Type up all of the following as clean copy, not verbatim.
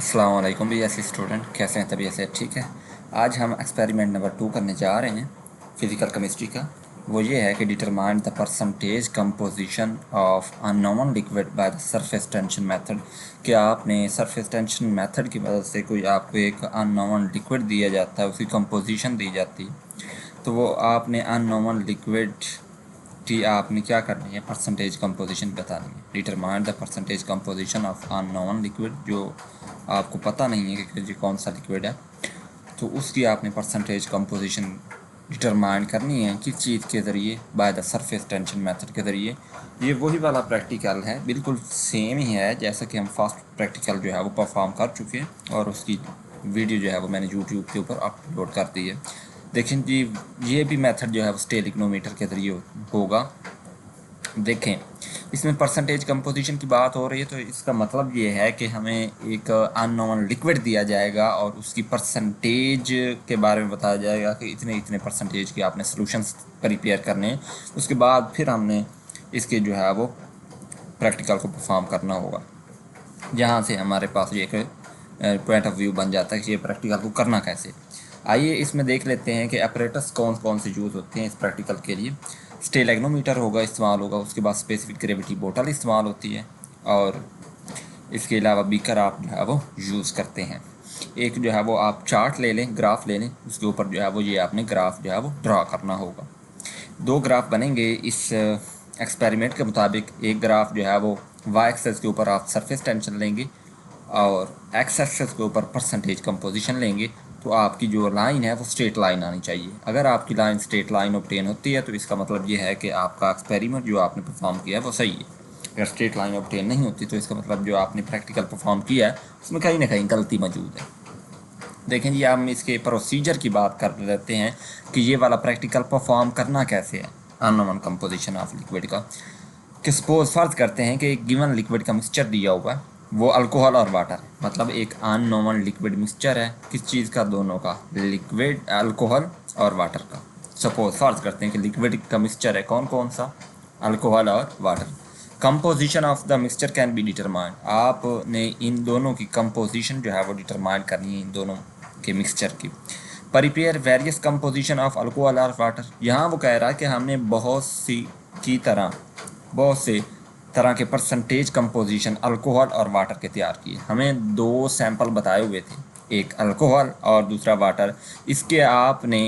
अस्सलाम वालेकुम भी ऐसे स्टूडेंट कैसे हैं तबीयत से ठीक है। आज हम एक्सपेरिमेंट नंबर 2 करने जा रहे हैं फिज़िकल केमिस्ट्री का। वो ये है कि determine the percentage composition of unknown liquid by the surface tension method. कि आपने सरफेस टेंशन मेथड की मदद से कोई आपको एक अननोन लिक्विड दिया जाता है, उसकी कंपोजिशन दी जाती है, तो वो आपने अननोन लिक्विड कि आपने क्या करनी है, परसेंटेज कंपोजिशन बतानी है। Determine the percentage composition of unknown liquid, जो आपको पता नहीं है कि ये कौन सा लिक्विड है, तो उसकी आपने परसेंटेज कंपोजिशन डिटरमाइन करनी है। किस चीज़ के ज़रिए? By the surface tension method के ज़रिए। ये वही वाला प्रैक्टिकल है, बिल्कुल सेम ही है जैसा कि हम फर्स्ट प्रैक्टिकल जो है वो परफॉर्म कर चुके हैं, और उसकी वीडियो जो है वो मैंने यूट्यूब के ऊपर अपलोड कर दी है। देखें जी, ये भी मेथड जो है वो स्टेलिग्नोमीटर के ज़रिए होगा। देखें, इसमें परसेंटेज कंपोजिशन की बात हो रही है, तो इसका मतलब ये है कि हमें एक अननोन लिक्विड दिया जाएगा और उसकी परसेंटेज के बारे में बताया जाएगा कि इतने इतने परसेंटेज के आपने सॉल्यूशंस प्रिपेयर करने हैं। उसके बाद फिर हमने इसके जो है वो प्रैक्टिकल को परफॉर्म करना होगा, जहाँ से हमारे पास ये एक पॉइंट ऑफ व्यू बन जाता है कि ये प्रैक्टिकल को करना कैसे। आइए इसमें देख लेते हैं कि अपरेटस कौन कौन से यूज़ होते हैं इस प्रैक्टिकल के लिए। स्टेलेग्नोमीटर होगा, इस्तेमाल होगा। उसके बाद स्पेसिफिक ग्रेविटी बोतल इस्तेमाल होती है, और इसके अलावा बीकर आप जो है वो यूज़ करते हैं। एक जो है वो आप चार्ट ले लें, ग्राफ ले लें, उसके ऊपर जो है वो ये आपने ग्राफ जो है वो ड्रा करना होगा। दो ग्राफ बनेंगे इस एक्सपेरिमेंट के मुताबिक। एक ग्राफ जो है वो वाई एक्सेस के ऊपर आप सरफेस टेंशन लेंगे और एक्स एक्सेस के ऊपर परसेंटेज कंपोजिशन लेंगे, तो आपकी जो लाइन है वो स्ट्रेट लाइन आनी चाहिए। अगर आपकी लाइन स्ट्रेट लाइन ऑब्टेन होती है तो इसका मतलब ये है कि आपका एक्सपेरिमेंट जो आपने परफॉर्म किया है वो सही है। अगर स्ट्रेट लाइन ऑब्टेन नहीं होती तो इसका मतलब जो आपने प्रैक्टिकल परफॉर्म किया है उसमें कहीं ना कहीं गलती मौजूद है। देखें जी, हम इसके प्रोसीजर की बात कर लेते हैं कि ये वाला प्रैक्टिकल परफॉर्म करना कैसे है अननोन कंपोजिशन ऑफ लिक्विड का। कि सपोज फर्ज करते हैं कि एक गिवन लिक्विड का मिक्सचर दिया हुआ है, वो अल्कोहल और वाटर है, मतलब एक अननोन लिक्विड मिक्सचर है। किस चीज़ का? दोनों का, लिक्विड अल्कोहल और वाटर का। सपोज फर्ज करते हैं कि लिक्विड का मिक्सचर है, कौन कौन सा? अल्कोहल और water. Composition of the mixture can be determined. आपने इन दोनों की कंपोजिशन जो है वो डिटरमाइन करनी है, इन दोनों के मिक्सचर की। Prepare various composition of alcohol और वाटर। यहाँ वो कह रहा है कि हमने बहुत सी की तरह बहुत से तरह के परसेंटेज कंपोजिशन अल्कोहल और वाटर के तैयार किए। हमें दो सैंपल बताए हुए थे, एक अल्कोहल और दूसरा वाटर। इसके आपने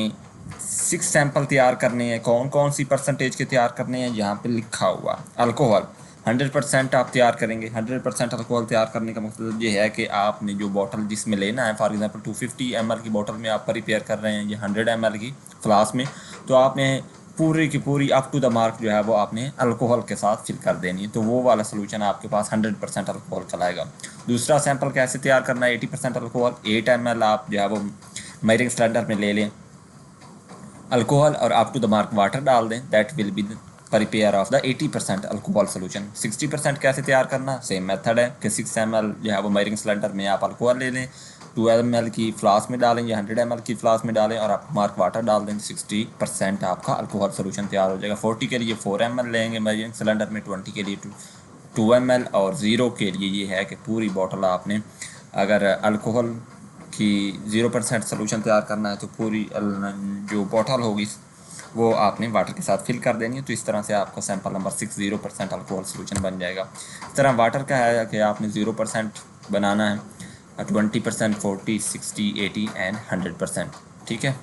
6 सैंपल तैयार करने हैं। कौन कौन सी परसेंटेज के तैयार करने हैं? यहाँ पे लिखा हुआ अल्कोहल 100% आप तैयार करेंगे। 100% अल्कोहल तैयार करने का मतलब ये है कि आपने जो बॉटल जिसमें लेना है, फॉर एग्जांपल 250 ml की बॉटल में आप प्रिपेयर कर रहे हैं या 100 ml की फ्लास्क में, तो आपने पूरी की पूरी अप टू द मार्क जो है वो आपने अल्कोहल के साथ फिल कर देनी है, तो वो वाला सोल्यूशन आपके पास 100% अल्कोहल का लाएगा। दूसरा सैंपल कैसे तैयार करना है? 80% अल्कोहल, 8 ml आप जो है वो मेजरिंग सिलेंडर में ले लें अल्कोहल और up to the mark water डाल दें। That will be prepare of the 80% alcohol solution. 60% कैसे तैयार करना? सेम मेथड है कि 6 ml जो है वो मेजरिंग सिलेंडर में आप अल्कोहल ले लें, 2 ml की फ्लास्क में डालें या 100 ml की फ्लास्क में डालें और आप मार्क वाटर डाल दें। 60% आपका अल्कोहल सोल्यूशन तैयार हो जाएगा। 40 के लिए 4 ml लेंगे मेजरिंग सिलेंडर में, 20 के लिए 2 ml, और 0 के लिए ये है कि पूरी बॉटल आपने, अगर अल्कोहल की 0% सोल्यूशन तैयार करना है तो पूरी जो बॉटल होगी वो आपने वाटर के साथ फिल कर देनी है। तो इस तरह से आपका सैंपल नंबर 6 0% अल्कोहल सोल्यूशन बन जाएगा। इस तरह वाटर का है कि आपने 0% बनाना है, 20%, 40, 60, 80 एंड 100%। ठीक है।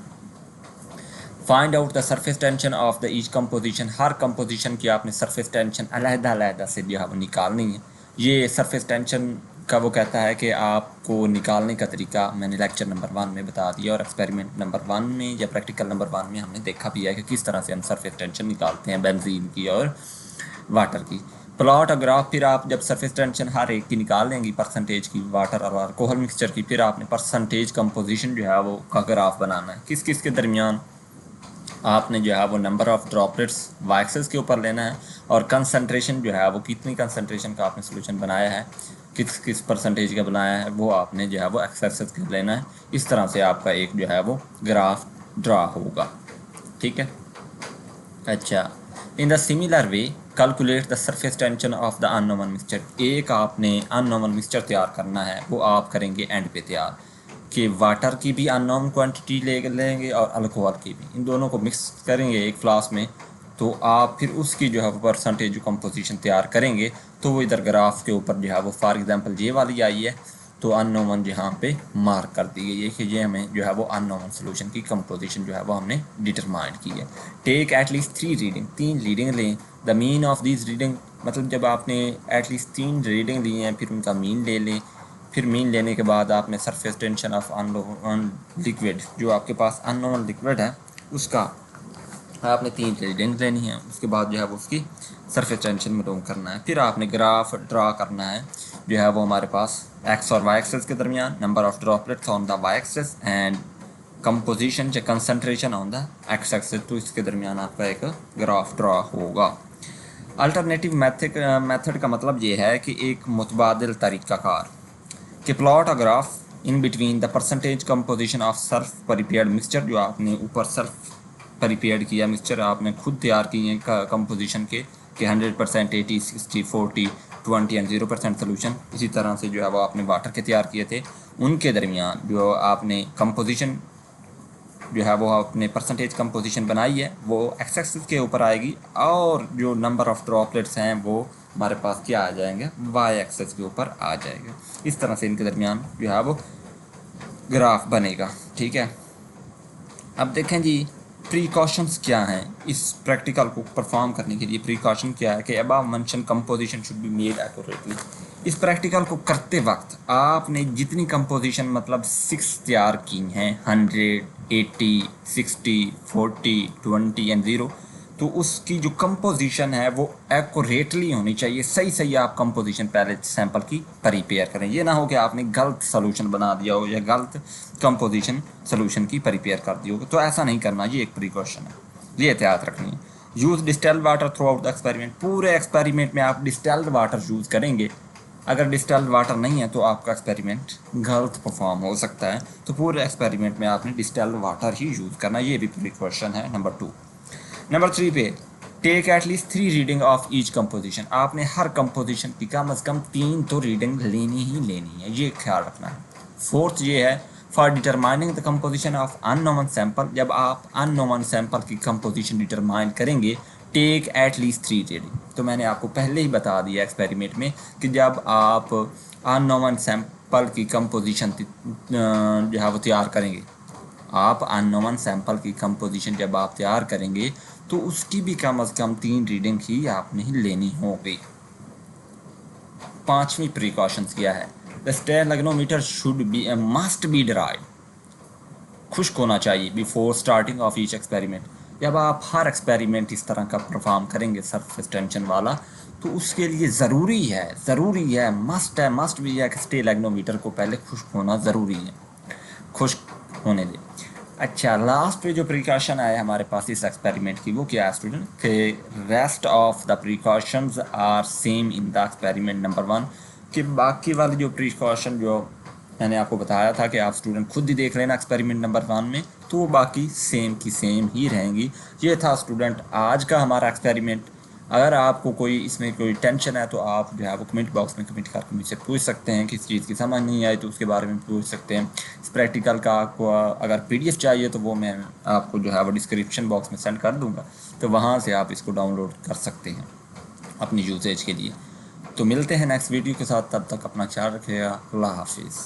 Find out the surface tension of the each composition. Her composition की आपने सरफेस टेंशन अलग-अलग से जो है वो निकालनी है। ये सरफेस टेंशन का वो कहता है कि आपको निकालने का तरीका मैंने लेक्चर नंबर 1 में बता दिया, और एक्सपेरिमेंट नंबर 1 में या प्रैक्टिकल नंबर 1 में हमने देखा भी है कि किस तरह से हम सरफेस टेंशन निकालते हैं बेंजीन की और वाटर की। प्लॉट और ग्राफ, फिर आप जब सरफेस टेंशन हर एक की निकाल लेंगी, परसेंटेज की वाटर और अल्कोहल मिक्सचर की, फिर आपने परसेंटेज कंपोजिशन जो है वो का ग्राफ बनाना है। किस किस के दरमियान आपने जो है वो number of droplets Y axis के ऊपर लेना है, और कंसंट्रेशन जो है वो कितनी कंसंट्रेशन का आपने सोल्यूशन बनाया है, किस किस परसेंटेज का बनाया है, वो आपने जो है वो एक्स एक्सेस का लेना है। इस तरह से आपका एक जो है वो ग्राफ ड्रा होगा। ठीक है। अच्छा, in the similar way calculate the surface tension of the unknown mixture. एक आपने अननोन मिक्सचर तैयार करना है, वो आप करेंगे एंड पे तैयार कि वाटर की भी अननोन क्वांटिटी ले लेंगे और अल्कोहल की भी, इन दोनों को मिक्स करेंगे एक फ्लास्क में। तो आप फिर उसकी जो है वो परसेंटेज जो कंपोजिशन तैयार करेंगे, तो वो इधर ग्राफ के ऊपर जो है वो फॉर एग्जांपल ये वाली आई है, तो अननोन यहाँ पे मार्क कर दी गई है कि ये हमें जो है वो अननोन सोल्यूशन की कंपोजिशन जो है वो हमने डिटरमाइन की है। टेक एटलीस्ट 3 रीडिंग, 3 रीडिंग लें। The mean of this reading, मतलब जब आपने एटलीस्ट 3 रीडिंग ली हैं फिर उनका मीन ले लें। फिर मीन लेने के बाद आपने surface tension of unknown liquid, जो आपके पास अननोन लिक्विड है उसका आपने 3 रीडिंग लेनी है। उसके बाद जो है वो उसकी सरफेस टेंशन में ड्रॉ करना है। फिर आपने ग्राफ ड्रा करना है जो है वो हमारे पास एक्स और वाई एक्सेस के दरमियान, number of droplets on the Y axis and composition या concentration on the X axis, तो इसके दरमियान आपका एक ग्राफ ड्रा होगा। अल्टरनेटिव मेथड का मतलब ये है कि एक मुतबादिल तरीक़ाकार कि plot a graph in between the percentage composition of surf prepared mixture, जो आपने ऊपर सर्फ प्रिपेयर्ड किया मिक्सचर आपने खुद तैयार किए हैं कंपोजिशन के कि 100%, 80, 60, 40, 20 एंड 0% सोल्यूशन। इसी तरह से जो है वो आपने वाटर के तैयार किए थे, उनके दरमियान जो आपने कंपोजिशन जो है वो आपने परसेंटेज कंपोजिशन बनाई है वो एक्स एक्सिस के ऊपर आएगी, और जो नंबर ऑफ ड्रॉपलेट्स हैं वो हमारे पास क्या आ जाएंगे, वाई एक्सिस के ऊपर आ जाएगा। इस तरह से इनके दरमियान जो है वो ग्राफ बनेगा। ठीक है, अब देखें जी प्रिकॉशंस क्या हैं इस प्रैक्टिकल को परफॉर्म करने के लिए। प्रिकॉशन क्या है कि above mention composition should be made accurately. इस प्रैक्टिकल को करते वक्त आपने जितनी कंपोजिशन मतलब 6 तैयार की हैं, 100, 80, 60, 40, 20 एंड 0, तो उसकी जो कंपोजिशन है वो एक्यूरेटली होनी चाहिए। सही सही आप कंपोजिशन पहले सैंपल की प्रिपेयर करें। ये ना हो कि आपने गलत सोल्यूशन बना दिया हो या गलत कंपोजिशन सोल्यूशन की प्रिपेयर कर दी हो, तो ऐसा नहीं करना। ये एक प्रिकॉशन है, ये एहतियात रखनी है। Use distilled water through out the experiment. पूरे एक्सपेरिमेंट में आप डिस्टिल्ड वाटर यूज़ करेंगे। अगर डिस्टिल्ड वाटर नहीं है तो आपका एक्सपेरिमेंट गलत परफॉर्म हो सकता है। तो पूरे एक्सपेरिमेंट में आपने डिस्टिल्ड वाटर ही यूज़ करना, ये भी प्रिकॉशन है नंबर 2। नंबर 3 पे take at least 3 reading of each composition. आपने हर कंपोजिशन की कम अज़ कम 3 तो रीडिंग लेनी ही लेनी है, ये ख्याल रखना है। 4th ये है for determining the composition of unknown sample. जब आप अननोन सैंपल की कंपोजिशन डिटरमाइन करेंगे टेक एटलीस्ट 3 रीडिंग। तो मैंने आपको पहले ही बता दिया एक्सपेरिमेंट में कि जब आप अननोन सैंपल की कंपोजिशन जो है वो तैयार करेंगे, आप अननोन सैंपल की कंपोजिशन जब आप तैयार करेंगे तो उसकी भी कम अज़ कम 3 रीडिंग ही आपने ही लेनी होगी। 5वीं प्रिकॉशंस क्या है, the stalagmometer should be must be dried. खुश्क होना चाहिए before starting of each experiment. जब आप हर एक्सपेरिमेंट इस तरह का परफॉर्म करेंगे सरफेस टेंशन वाला, तो उसके लिए ज़रूरी है, मस्ट भी है कि स्टेरेलैग्नोमीटर को पहले खुश्क होना ज़रूरी है, खुश्क होने दें। अच्छा, लास्ट पे जो प्रिकॉशन आया हमारे पास इस एक्सपेरिमेंट की, वो क्या है स्टूडेंट कि rest of the precautions are same in the experiment number 1। कि बाकी वाली जो प्रिकॉशन जो मैंने आपको बताया था कि आप स्टूडेंट खुद ही देख लेना एक्सपेरिमेंट नंबर 1 में, तो वो बाकी सेम की सेम ही रहेंगी। ये था स्टूडेंट आज का हमारा एक्सपेरिमेंट। अगर आपको कोई इसमें कोई टेंशन है तो आप जो है वो कमेंट बॉक्स में कमेंट करके मुझसे पूछ सकते हैं। किस चीज़ की समझ नहीं आई तो उसके बारे में पूछ सकते हैं। इस प्रैक्टिकल का आपको अगर PDF चाहिए तो वो मैं आपको जो है वो डिस्क्रिप्शन बॉक्स में सेंड कर दूँगा, तो वहाँ से आप इसको डाउनलोड कर सकते हैं अपनी यूसेज के लिए। तो मिलते हैं नेक्स्ट वीडियो के साथ, तब तक अपना ख्याल रखिएगा। अल्लाह हाफिज़।